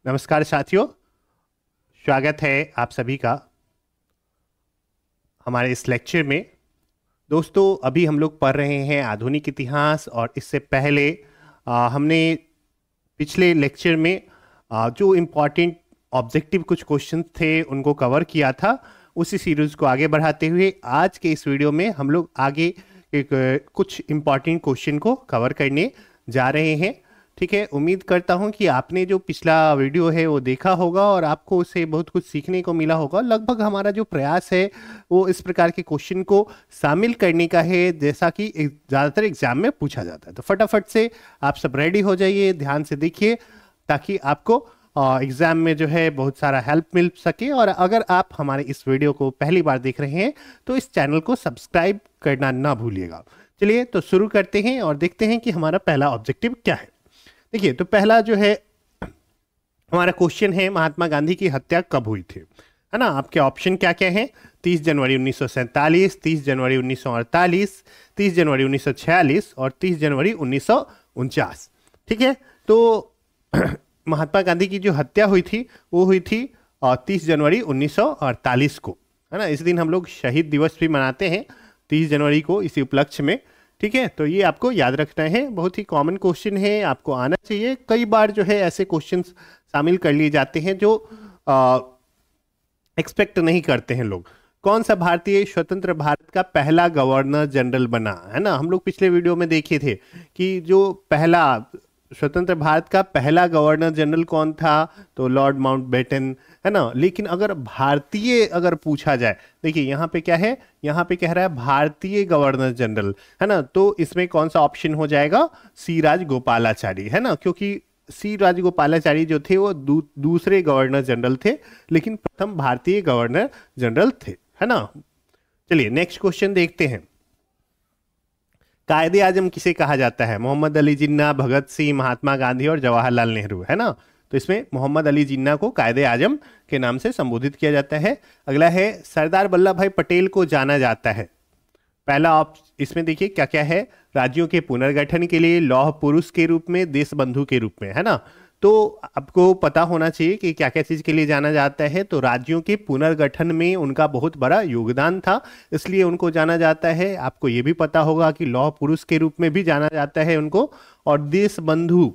नमस्कार साथियों, स्वागत है आप सभी का हमारे इस लेक्चर में। दोस्तों, अभी हम लोग पढ़ रहे हैं आधुनिक इतिहास और इससे पहले हमने पिछले लेक्चर में जो इम्पॉर्टेंट ऑब्जेक्टिव कुछ क्वेश्चंस थे उनको कवर किया था। उसी सीरीज को आगे बढ़ाते हुए आज के इस वीडियो में हम लोग आगे कुछ इम्पॉर्टेंट क्वेश्चन को कवर करने जा रहे हैं। ठीक है, उम्मीद करता हूं कि आपने जो पिछला वीडियो है वो देखा होगा और आपको उससे बहुत कुछ सीखने को मिला होगा। लगभग हमारा जो प्रयास है वो इस प्रकार के क्वेश्चन को शामिल करने का है जैसा कि ज़्यादातर एग्जाम में पूछा जाता है। तो फटाफट से आप सब रेडी हो जाइए, ध्यान से देखिए ताकि आपको एग्जाम में जो है बहुत सारा हेल्प मिल सके। और अगर आप हमारे इस वीडियो को पहली बार देख रहे हैं तो इस चैनल को सब्सक्राइब करना ना भूलिएगा। चलिए तो शुरू करते हैं और देखते हैं कि हमारा पहला ऑब्जेक्टिव क्या है। देखिए, तो पहला जो है हमारा क्वेश्चन है, महात्मा गांधी की हत्या कब हुई थी, है ना। आपके ऑप्शन क्या क्या हैं? 30 जनवरी 1947, 30 जनवरी 1948, 30 जनवरी 1946 और 30 जनवरी 1949। ठीक है, तो महात्मा गांधी की जो हत्या हुई थी वो हुई थी 30 जनवरी 1948 को, है ना। इस दिन हम लोग शहीद दिवस भी मनाते हैं 30 जनवरी को इसी उपलक्ष्य में। ठीक है, तो ये आपको याद रखना है, बहुत ही कॉमन क्वेश्चन है, आपको आना चाहिए। कई बार जो है ऐसे क्वेश्चंस शामिल कर लिए जाते हैं जो एक्सपेक्ट नहीं करते हैं लोग। कौन सा भारतीय स्वतंत्र भारत का पहला गवर्नर जनरल बना, है ना। हम लोग पिछले वीडियो में देखे थे कि जो पहला स्वतंत्र भारत का पहला गवर्नर जनरल कौन था, तो लॉर्ड माउंटबेटन, है ना। लेकिन अगर भारतीय अगर पूछा जाए, देखिए यहाँ पे क्या है, यहाँ पे कह रहा है भारतीय गवर्नर जनरल, है ना। तो इसमें कौन सा ऑप्शन हो जाएगा? सी राजगोपालाचारी, है ना, क्योंकि सी राजगोपालाचारी जो थे वो दूसरे गवर्नर जनरल थे, लेकिन प्रथम भारतीय गवर्नर जनरल थे, है ना। चलिए नेक्स्ट क्वेश्चन देखते हैं। कायदे आजम किसे कहा जाता है? मोहम्मद अली जिन्ना, भगत सिंह, महात्मा गांधी और जवाहरलाल नेहरू, है ना। तो इसमें मोहम्मद अली जिन्ना को कायदे आजम के नाम से संबोधित किया जाता है। अगला है, सरदार वल्लभ भाई पटेल को जाना जाता है। पहला इसमें देखिए क्या क्या है, राज्यों के पुनर्गठन के लिए, लौह पुरुष के रूप में, देश बंधु के रूप में, है ना। तो आपको पता होना चाहिए कि क्या क्या चीज के लिए जाना जाता है। तो राज्यों के पुनर्गठन में उनका बहुत बड़ा योगदान था, इसलिए उनको जाना जाता है। आपको ये भी पता होगा कि लौह पुरुष के रूप में भी जाना जाता है उनको, और देश बंधु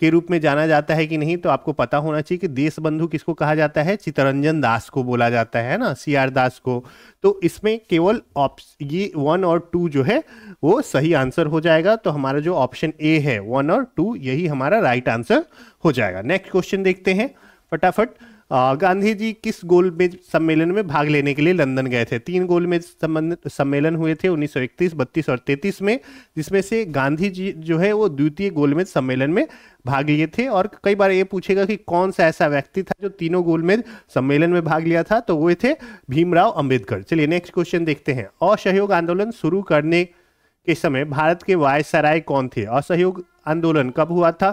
के रूप में जाना जाता है कि नहीं, तो आपको पता होना चाहिए कि देश बंधु किसको कहा जाता है? चित्तरंजन दास को बोला जाता है ना, CR दास को। तो इसमें केवल ये 1 और 2 जो है वो सही आंसर हो जाएगा। तो हमारा जो ऑप्शन ए है 1 और 2 यही हमारा राइट आंसर हो जाएगा। नेक्स्ट क्वेश्चन देखते हैं फटाफट। गांधी जी किस गोलमेज सम्मेलन में भाग लेने के लिए लंदन गए थे? 3 गोलमेज सम्मेलन हुए थे 1931, 32 और 33 में, जिसमें से गांधी जी जो है वो द्वितीय गोलमेज सम्मेलन में भाग लिए थे। और कई बार ये पूछेगा कि कौन सा ऐसा व्यक्ति था जो तीनों गोलमेज सम्मेलन में भाग लिया था, तो वो थे भीमराव अंबेडकर। चलिए नेक्स्ट क्वेश्चन देखते हैं। असहयोग आंदोलन शुरू करने के समय भारत के वायसराय कौन थे? असहयोग आंदोलन कब हुआ था?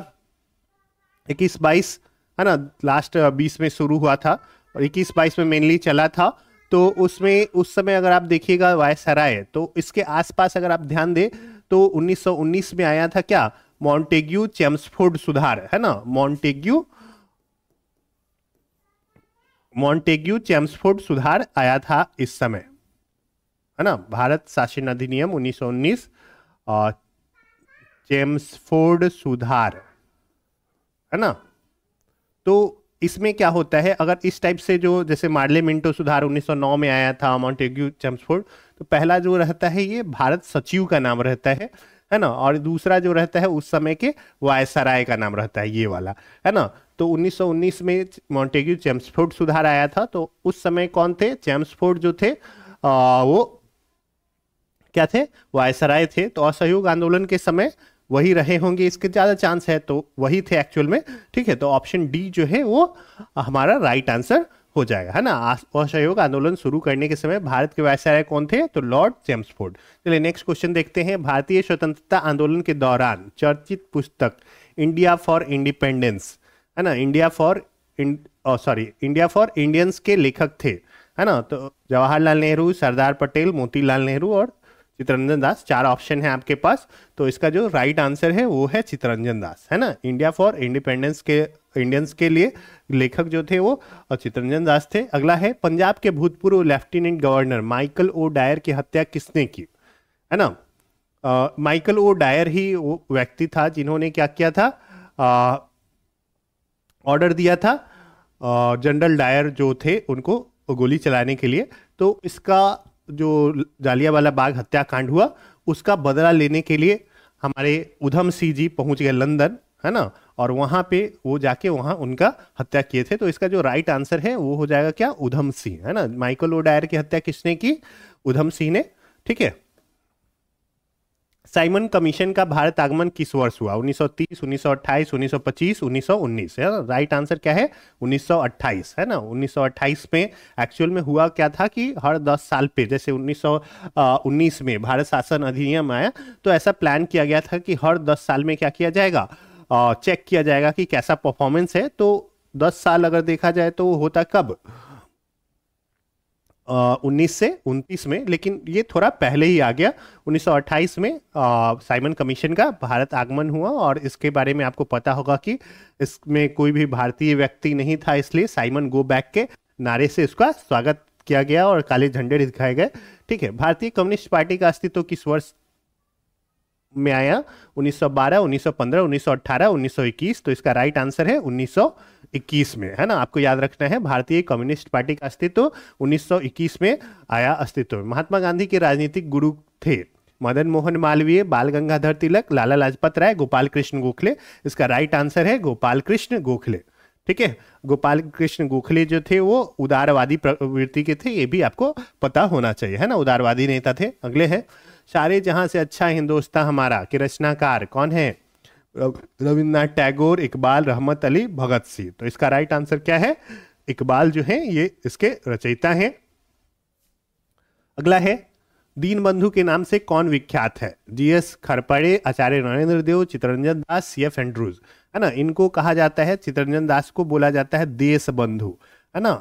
21-22, है ना, लास्ट 20 में शुरू हुआ था और 21-22 में मेनली चला था। तो उसमें उस समय अगर आप देखिएगा वायसराय, तो इसके आसपास अगर आप ध्यान दें तो 1919 में आया था क्या? मॉन्टेग्यू चेम्सफोर्ड सुधार, है ना। मॉन्टेग्यू चेम्सफोर्ड सुधार आया था इस समय, है ना। भारत शासन अधिनियम 1919 और चेम्सफोर्ड सुधार, है ना। तो इसमें क्या होता है, अगर इस टाइप से जो जैसे मार्ले मिंटो सुधार 1909 में आया था, मॉन्टेग्यू चेम्सफोर्ड, तो पहला जो रहता है ये भारत सचिव का नाम रहता है ना। और दूसरा जो रहता है उस समय के वायसराय का नाम रहता है, ये वाला, है ना। तो 1919 में मॉन्टेग्यू चेम्सफोर्ड सुधार आया था। तो उस समय कौन थे? चेम्सफोर्ड जो थे वो क्या थे? वायसराय थे। तो असहयोग आंदोलन के समय वही रहे होंगे, इसके ज्यादा चांस है, तो वही थे एक्चुअल में। ठीक है, तो ऑप्शन डी जो है वो हमारा राइट आंसर हो जाएगा, है ना। असहयोग आंदोलन शुरू करने के समय भारत के वायसराय कौन थे? तो लॉर्ड चेम्सफोर्ड। चलिए नेक्स्ट क्वेश्चन देखते हैं। भारतीय स्वतंत्रता आंदोलन के दौरान चर्चित पुस्तक इंडिया फॉर इंडिपेंडेंस, है ना, इंडिया फॉर इंडियंस के लेखक थे, है ना। तो जवाहरलाल नेहरू, सरदार पटेल, मोतीलाल नेहरू और चित्तरंजन दास। 4 ऑप्शन है आपके पास, तो इसका जो राइट आंसर है वो है चित्तरंजन दास, है ना। इंडिया फॉर इंडिपेंडेंस के इंडियंस के लिए लेखक जो थे वो चित्तरंजन दास थे। अगला है पंजाब के भूतपूर्व lieutenant governor Michael O'Dwyer की हत्या किसने की, है ना। माइकल ओ डायर ही वो व्यक्ति था जिन्होंने क्या किया था, ऑर्डर दिया था जनरल डायर जो थे उनको गोली चलाने के लिए। तो इसका जो जालियांवाला बाग हत्याकांड हुआ उसका बदला लेने के लिए हमारे उधम सिंह जी पहुंच गए लंदन, है ना, और वहां पे वो जाके वहां उनका हत्या किए थे। तो इसका जो राइट आंसर है वो हो जाएगा क्या, उधम सिंह, है ना। माइकल ओ डायर की हत्या किसने की, उधम सिंह ने, ठीक है। साइमन कमीशन का भारत आगमन किस वर्ष हुआ, 1930, 1928, 1925, 1919, है ना। राइट आंसर क्या है, 1928, है ना। 1928 में एक्चुअल में हुआ क्या था कि हर 10 साल पे, जैसे 1919 में भारत शासन अधिनियम आया, तो ऐसा प्लान किया गया था कि हर 10 साल में क्या किया जाएगा, चेक किया जाएगा कि कैसा परफॉर्मेंस है। तो 10 साल अगर देखा जाए तो वो होता कब, 19 से 29 में, लेकिन ये थोड़ा पहले ही आ गया। 1928 में साइमन कमीशन का भारत आगमन हुआ, और इसके बारे में आपको पता होगा कि इसमें कोई भी भारतीय व्यक्ति नहीं था, इसलिए साइमन गो बैक के नारे से इसका स्वागत किया गया और काले झंडे दिखाए गए, ठीक है। भारतीय कम्युनिस्ट पार्टी का अस्तित्व किस वर्ष में आया, 1912, 1915, 1918, 1921। तो इसका राइट आंसर है 1921 में, है ना। आपको याद रखना है भारतीय कम्युनिस्ट पार्टी का अस्तित्व 1921 में आया अस्तित्व में। महात्मा गांधी के राजनीतिक गुरु थे मदन मोहन मालवीय, बाल गंगाधर तिलक, लाला लाजपत राय, गोपाल कृष्ण गोखले। इसका राइट आंसर है गोपाल कृष्ण गोखले, ठीक है। गोपाल कृष्ण गोखले जो थे वो उदारवादी प्रवृत्ति के थे, ये भी आपको पता होना चाहिए, है ना, उदारवादी नेता थे। अगले हैं सारे जहां से अच्छा हिंदुस्तान हमारा के रचनाकार कौन है, रविन्द्रनाथ टैगोर, इकबाल, रहमत अली, भगत सिंह। तो इसका राइट आंसर क्या है, इकबाल जो है ये इसके रचयिता हैं। अगला है दीन बंधु के नाम से कौन विख्यात है, जीएस खरपड़े, आचार्य नरेंद्र देव, चित्तरंजन दास, सीएफ एंड्रूज, है ना। इनको कहा जाता है, चित्तरंजन दास को बोला जाता है देश बंधु, है ना।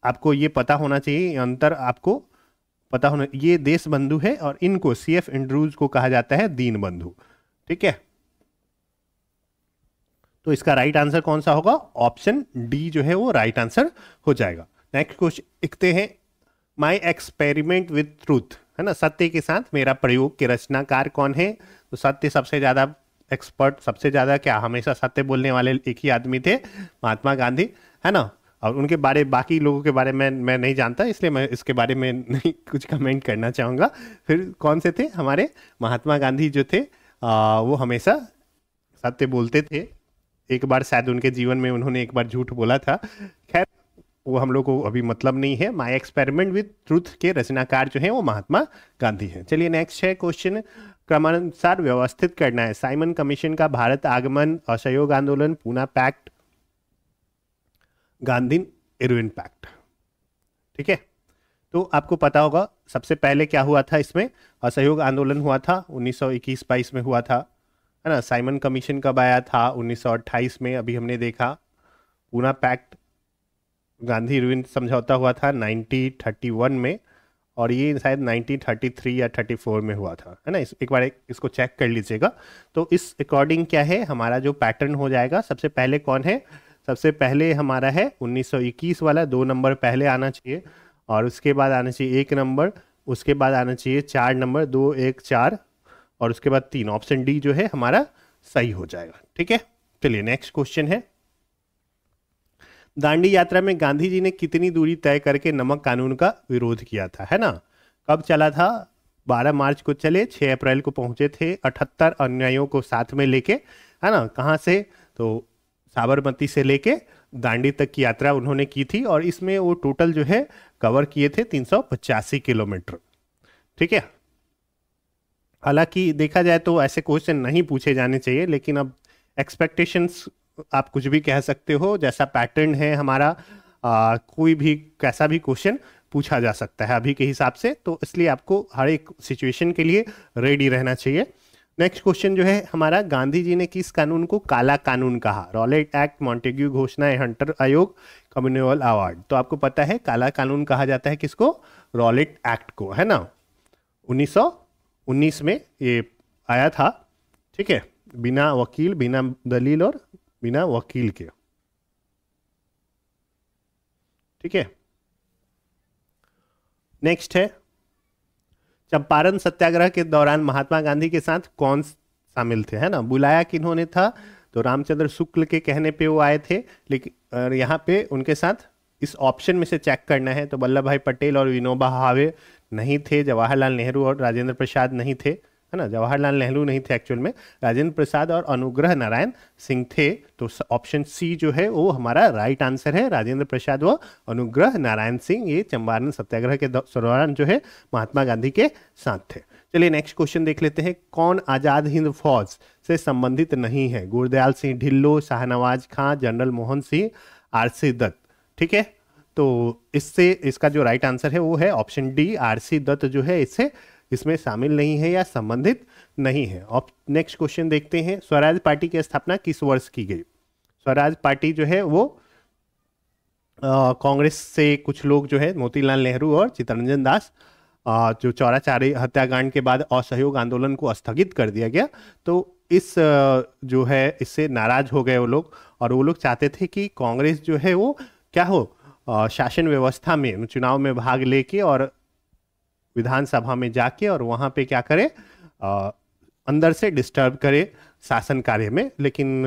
आपको ये पता होना चाहिए, अंतर आपको पता होना, ये देश बंधु है और इनको सीएफ एंड्रूज को कहा जाता है दीन बंधु, ठीक है। तो इसका राइट आंसर कौन सा होगा, ऑप्शन डी जो है वो राइट आंसर हो जाएगा। नेक्स्ट क्वेश्चन लिखते हैं, माई एक्सपेरिमेंट विथ ट्रूथ, है ना, सत्य के साथ मेरा प्रयोग के रचनाकार कौन है। तो सत्य सबसे ज्यादा एक्सपर्ट, सबसे ज्यादा क्या, हमेशा सत्य बोलने वाले एक ही आदमी थे, महात्मा गांधी, है ना। और उनके बारे, बाकी लोगों के बारे में मैं नहीं जानता, इसलिए मैं इसके बारे में नहीं कुछ कमेंट करना चाहूँगा। फिर कौन से थे हमारे महात्मा गांधी जो थे, वो हमेशा सत्य बोलते थे। एक बार शायद उनके जीवन में उन्होंने एक बार झूठ बोला था, खैर वो हम लोग को अभी मतलब नहीं है। माई एक्सपेरिमेंट विथ ट्रूथ के रचनाकार जो है वो महात्मा गांधी हैं। चलिए नेक्स्ट है क्वेश्चन, क्रमानुसार व्यवस्थित करना है। साइमन कमीशन का भारत आगमन, असहयोग आंदोलन, Poona pact, Gandhi Irwin pact, ठीक है। तो आपको पता होगा सबसे पहले क्या हुआ था, इसमें असहयोग आंदोलन हुआ था 1921-22 में हुआ था, है ना। साइमन कमीशन कब आया था, 1928 में, अभी हमने देखा। पूना पैक्ट, गांधी इरविन समझौता हुआ था 1931 में, और ये शायद 1933 या 34 में हुआ था, है ना। एक बार इसको चेक कर लीजिएगा। तो इस अकॉर्डिंग क्या है हमारा जो पैटर्न हो जाएगा, सबसे पहले कौन है, सबसे पहले हमारा है 1921 वाला, 2 नंबर पहले आना चाहिए, और उसके बाद आना चाहिए 1 नंबर, उसके बाद आना चाहिए 4 नंबर, 2, 1, 4, और उसके बाद 3। ऑप्शन डी जो है हमारा सही हो जाएगा, ठीक है। चलिए नेक्स्ट क्वेश्चन है, दांडी यात्रा में गांधी जी ने कितनी दूरी तय करके नमक कानून का विरोध किया था, है ना। कब चला था, 12 मार्च को चले, 6 अप्रैल को पहुंचे थे, 78 अनुयायियों को साथ में लेके, है ना। कहाँ से, तो साबरमती से लेके दांडी तक की यात्रा उन्होंने की थी, और इसमें वो टोटल जो है कवर किए थे 385 किलोमीटर, ठीक है। हालांकि देखा जाए तो ऐसे क्वेश्चन नहीं पूछे जाने चाहिए, लेकिन अब एक्सपेक्टेशंस आप कुछ भी कह सकते हो, जैसा पैटर्न है हमारा, कोई भी कैसा भी क्वेश्चन पूछा जा सकता है अभी के हिसाब से, तो इसलिए आपको हर एक सिचुएशन के लिए रेडी रहना चाहिए। नेक्स्ट क्वेश्चन जो है हमारा, गांधी जी ने किस कानून को काला कानून कहा, रॉलेट एक्ट, मॉन्टेग्यू घोषणा, हंटर आयोग, कम्युनिवल अवार्ड। तो आपको पता है काला कानून कहा जाता है किसको, रॉलेट एक्ट को, है ना। 1919 में ये आया था, ठीक है, बिना वकील, बिना दलील और बिना वकील के, ठीक है। नेक्स्ट है, चंपारण सत्याग्रह के दौरान महात्मा गांधी के साथ कौन शामिल थे, है ना। बुलाया किन्होंने था, तो रामचंद्र शुक्ल के कहने पे वो आए थे, लेकिन यहाँ पे उनके साथ इस ऑप्शन में से चेक करना है, तो वल्लभ भाई पटेल और विनोबा भावे नहीं थे, जवाहरलाल नेहरू और राजेंद्र प्रसाद नहीं थे, है ना। जवाहरलाल नेहरू नहीं थे एक्चुअल में, राजेंद्र प्रसाद और अनुग्रह नारायण सिंह थे। तो ऑप्शन सी जो है वो हमारा राइट आंसर है, राजेंद्र प्रसाद व अनुग्रह नारायण सिंह, ये चंपारण सत्याग्रह के दौरान जो है महात्मा गांधी के साथ थे। चलिए नेक्स्ट क्वेश्चन देख लेते हैं, कौन आजाद हिंद फौज से संबंधित नहीं है? गुरदयाल सिंह ढिल्लो, शाहनवाज खां, जनरल मोहन सिंह, आरसी दत्त। ठीक है, तो इससे इसका जो राइट आंसर है वो है ऑप्शन डी, आरसी दत्त जो है इसमें शामिल नहीं है या संबंधित नहीं है। नेक्स्ट क्वेश्चन देखते हैं, स्वराज पार्टी की स्थापना किस वर्ष की गई? स्वराज पार्टी जो है वो कांग्रेस से कुछ लोग जो है मोतीलाल नेहरू और चित्तरंजन दास, जो चौराचारी हत्याकांड के बाद असहयोग आंदोलन को स्थगित कर दिया गया, तो इस जो है इससे नाराज हो गए वो लोग, और वो लोग चाहते थे कि कांग्रेस जो है वो क्या हो, शासन व्यवस्था में चुनाव में भाग लेके और विधानसभा में जाके और वहां पे क्या करे, अंदर से डिस्टर्ब करे शासन कार्य में। लेकिन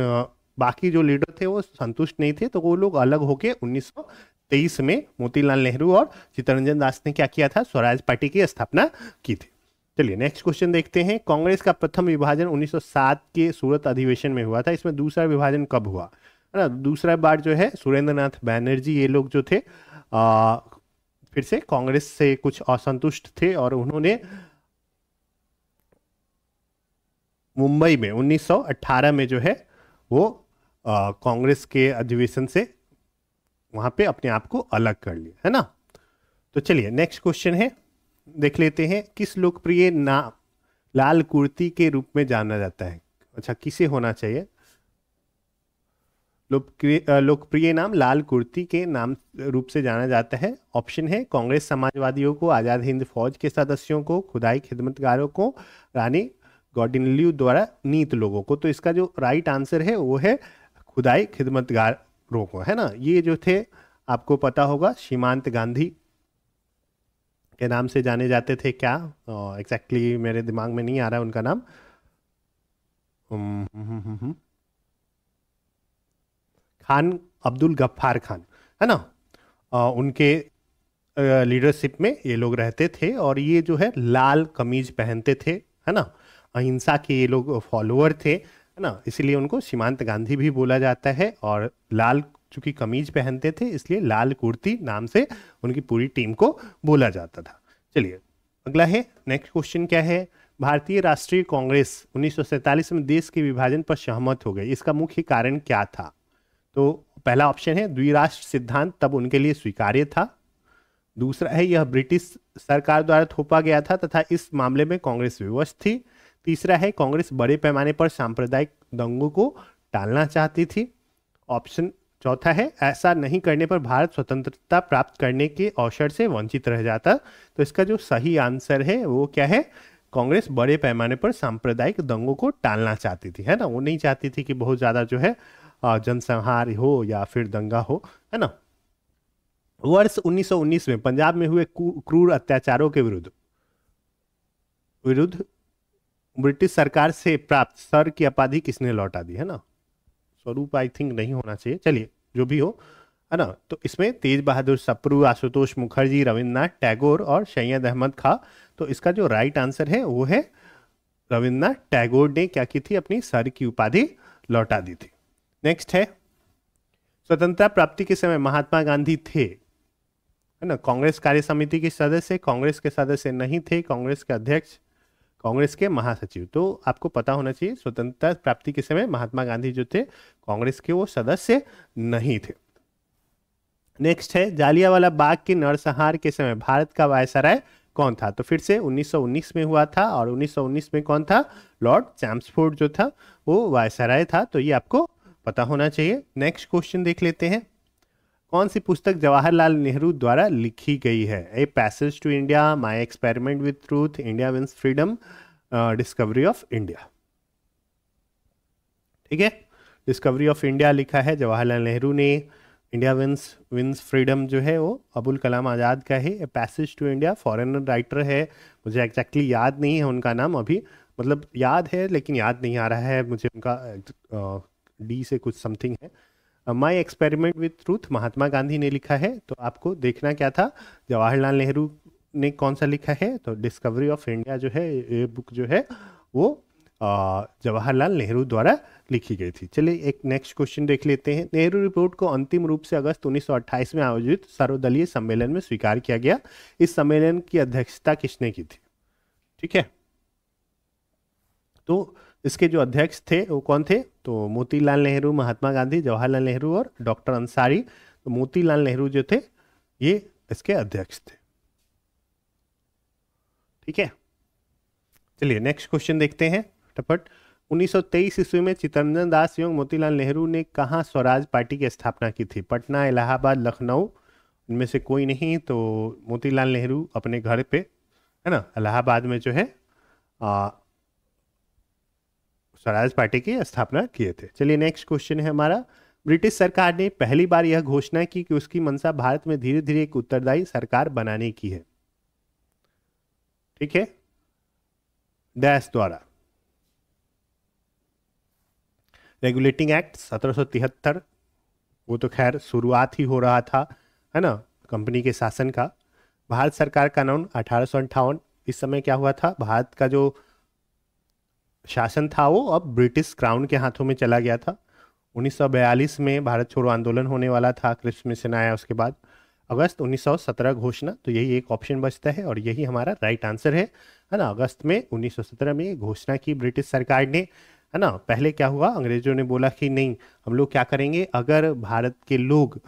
बाकी जो लीडर थे वो संतुष्ट नहीं थे, तो वो लोग अलग होके 1923 में मोतीलाल नेहरू और चित्तरंजन दास ने क्या किया था, स्वराज पार्टी की स्थापना की थी। चलिए नेक्स्ट क्वेश्चन देखते हैं, कांग्रेस का प्रथम विभाजन 1907 के सूरत अधिवेशन में हुआ था, इसमें दूसरा विभाजन कब हुआ, है ना। दूसरा बार जो है सुरेंद्र नाथ बैनर्जी ये लोग जो थे फिर से कांग्रेस से कुछ असंतुष्ट थे और उन्होंने मुंबई में 1918 में जो है वो कांग्रेस के अधिवेशन से वहां पे अपने आप को अलग कर लिया, है ना। तो चलिए नेक्स्ट क्वेश्चन है, देख लेते हैं, किस लोकप्रिय नाम लाल कुर्ती के रूप में जाना जाता है? अच्छा, किसे होना चाहिए? लोकप्रिय नाम लाल कुर्ती के नाम रूप से जाना जाता है। ऑप्शन है, कांग्रेस समाजवादियों को, आजाद हिंद फौज के सदस्यों को, खुदाई खिदमतगारों को, रानी गौडिन्यू द्वारा नीत लोगों को। तो इसका जो राइट आंसर है वो है खुदाई खिदमतगारों को, है ना। ये जो थे आपको पता होगा सीमांत गांधी के नाम से जाने जाते थे, क्या एग्जैक्टली मेरे दिमाग में नहीं आ रहा है उनका नाम। खान अब्दुल गफ्फार खान, है ना। उनके लीडरशिप में ये लोग रहते थे और ये जो है लाल कमीज पहनते थे, है ना। अहिंसा के ये लोग फॉलोअर थे, है ना, इसलिए उनको सीमांत गांधी भी बोला जाता है। और लाल चूंकि कमीज पहनते थे इसलिए लाल कुर्ती नाम से उनकी पूरी टीम को बोला जाता था। चलिए अगला है, नेक्स्ट क्वेश्चन क्या है, भारतीय राष्ट्रीय कांग्रेस 1947 में देश के विभाजन पर सहमत हो गई, इसका मुख्य कारण क्या था? तो पहला ऑप्शन है द्विराष्ट्र सिद्धांत तब उनके लिए स्वीकार्य था। दूसरा है यह ब्रिटिश सरकार द्वारा थोपा गया था तथा इस मामले में कांग्रेस विवश थी। तीसरा है कांग्रेस बड़े पैमाने पर सांप्रदायिक दंगों को टालना चाहती थी। ऑप्शन चौथा है ऐसा नहीं करने पर भारत स्वतंत्रता प्राप्त करने के अवसर से वंचित रह जाता। तो इसका जो सही आंसर है वो क्या है, कांग्रेस बड़े पैमाने पर सांप्रदायिक दंगों को टालना चाहती थी, है ना। वो नहीं चाहती थी कि बहुत ज्यादा जो है जनसंहार हो या फिर दंगा हो, है ना। वर्ष 1919 में पंजाब में हुए क्रूर अत्याचारों के विरुद्ध ब्रिटिश सरकार से प्राप्त सर की उपाधि किसने लौटा दी, है ना। स्वरूप आई थिंक नहीं होना चाहिए, चलिए जो भी हो, है ना। तो इसमें तेज बहादुर सप्रू, आशुतोष मुखर्जी, रविन्द्रनाथ टैगोर और सैयद अहमद खां। तो इसका जो राइट आंसर है वो है रविन्द्रनाथ टैगोर ने क्या की थी, अपनी सर की उपाधि लौटा दी थी। नेक्स्ट है, स्वतंत्रता प्राप्ति के समय महात्मा गांधी थे, है ना, कांग्रेस कार्य समिति के सदस्य, कांग्रेस के सदस्य नहीं थे, कांग्रेस के अध्यक्ष, कांग्रेस के महासचिव। तो आपको पता होना चाहिए स्वतंत्रता प्राप्ति के समय महात्मा गांधी जो थे कांग्रेस के वो सदस्य नहीं थे। नेक्स्ट है, जालियांवाला बाग के नरसंहार के समय भारत का वायसराय कौन था? तो फिर से 1919 में हुआ था और 1919 में कौन था, लॉर्ड चैम्सफोर्ड जो था वो वायसराय था। तो ये आपको पता होना चाहिए। नेक्स्ट क्वेश्चन देख लेते हैं, कौन सी पुस्तक जवाहरलाल नेहरू द्वारा लिखी गई है? A passage to India, my experiment with truth, India wins freedom, discovery of India. ठीक है, डिस्कवरी ऑफ इंडिया लिखा है जवाहरलाल नेहरू ने। इंडिया विंस फ्रीडम जो है वो अबुल कलाम आज़ाद का है। Passage to India foreigner writer है, मुझे एग्जैक्टली याद नहीं है उनका नाम अभी, मतलब याद है लेकिन याद नहीं आ रहा है मुझे उनका, डी से कुछ समथिंग है। माई experiment with truth Mahatma Gandhi ने लिखा है। तो आपको देखना क्या था, जवाहरलाल नेहरू ने कौन सा लिखा है, तो डिस्कवरी ऑफ इंडिया जो है ये बुक जो है वो जवाहरलाल नेहरू द्वारा लिखी गई थी। चलिए एक नेक्स्ट क्वेश्चन देख लेते हैं। नेहरू रिपोर्ट को अंतिम रूप से अगस्त 1928 में आयोजित सर्वदलीय सम्मेलन में स्वीकार किया गया। इस सम्मेलन की अध्यक्षता किसने की थी? ठीक है, तो इसके जो अध्यक्ष थे वो कौन थे, तो मोतीलाल नेहरू, महात्मा गांधी, जवाहरलाल नेहरू और डॉक्टर अंसारी। तो मोतीलाल नेहरू जो थे ये इसके अध्यक्ष थे। ठीक है, चलिए नेक्स्ट क्वेश्चन देखते हैं फटाफट। 1923 ईस्वी में चित्तरंजन दास एवं मोतीलाल नेहरू ने कहाँ स्वराज पार्टी की स्थापना की थी? पटना, इलाहाबाद, लखनऊ, इनमें से कोई नहीं। तो मोतीलाल नेहरू अपने घर पे, है ना, इलाहाबाद में जो है स्वराज पार्टी की स्थापना किए थे। चलिए नेक्स्ट क्वेश्चन है हमारा। ब्रिटिश सरकार ने पहली बार यह घोषणा की कि उसकी मंशा भारत में धीरे धीरे एक उत्तरदायी सरकार बनाने की है। ठीक है, डैश द्वारा। रेगुलेटिंग एक्ट 1773, वो तो खैर शुरुआत ही हो रहा था, है ना, कंपनी के शासन का। भारत सरकार कानून 1858, इस समय क्या हुआ था, भारत का जो शासन था वो अब ब्रिटिश क्राउन के हाथों में चला गया था। 1942 में भारत छोड़ो आंदोलन होने वाला था, क्रिप्स मिशन आया उसके बाद। अगस्त 1917 घोषणा, तो यही एक ऑप्शन बचता है और यही हमारा राइट आंसर है ना। अगस्त में 1917 में घोषणा की ब्रिटिश सरकार ने, है ना। पहले क्या हुआ, अंग्रेजों ने बोला कि नहीं, हम लोग क्या करेंगे, अगर भारत के लोग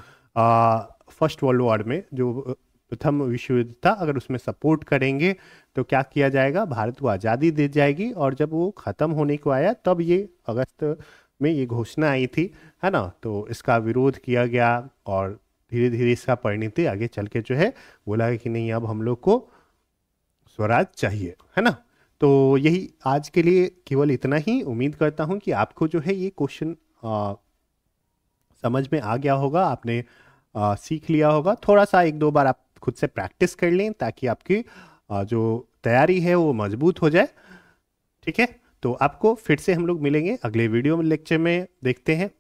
फर्स्ट वर्ल्ड वॉर में जो प्रथम विश्व युद्ध था अगर उसमें सपोर्ट करेंगे तो क्या किया जाएगा, भारत को आज़ादी दी जाएगी। और जब वो ख़त्म होने को आया तब ये अगस्त में ये घोषणा आई थी, है ना। तो इसका विरोध किया गया और धीरे धीरे इसका परिणति आगे चल के जो है बोला कि नहीं, अब हम लोग को स्वराज चाहिए, है ना। तो यही आज के लिए केवल इतना ही। उम्मीद करता हूँ कि आपको जो है ये क्वेश्चन समझ में आ गया होगा, आपने सीख लिया होगा। थोड़ा सा एक दो बार आप खुद से प्रैक्टिस कर लें ताकि आपकी जो तैयारी है वो मजबूत हो जाए। ठीक है, तो आपको फिर से हम लोग मिलेंगे अगले वीडियो में, लेक्चर में। देखते हैं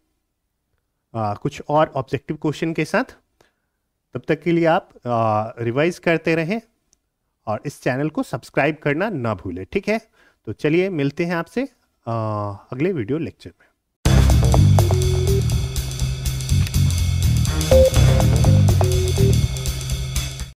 कुछ और ऑब्जेक्टिव क्वेश्चन के साथ। तब तक के लिए आप रिवाइज करते रहें और इस चैनल को सब्सक्राइब करना ना भूलें। ठीक है, तो चलिए मिलते हैं आपसे अगले वीडियो लेक्चर में।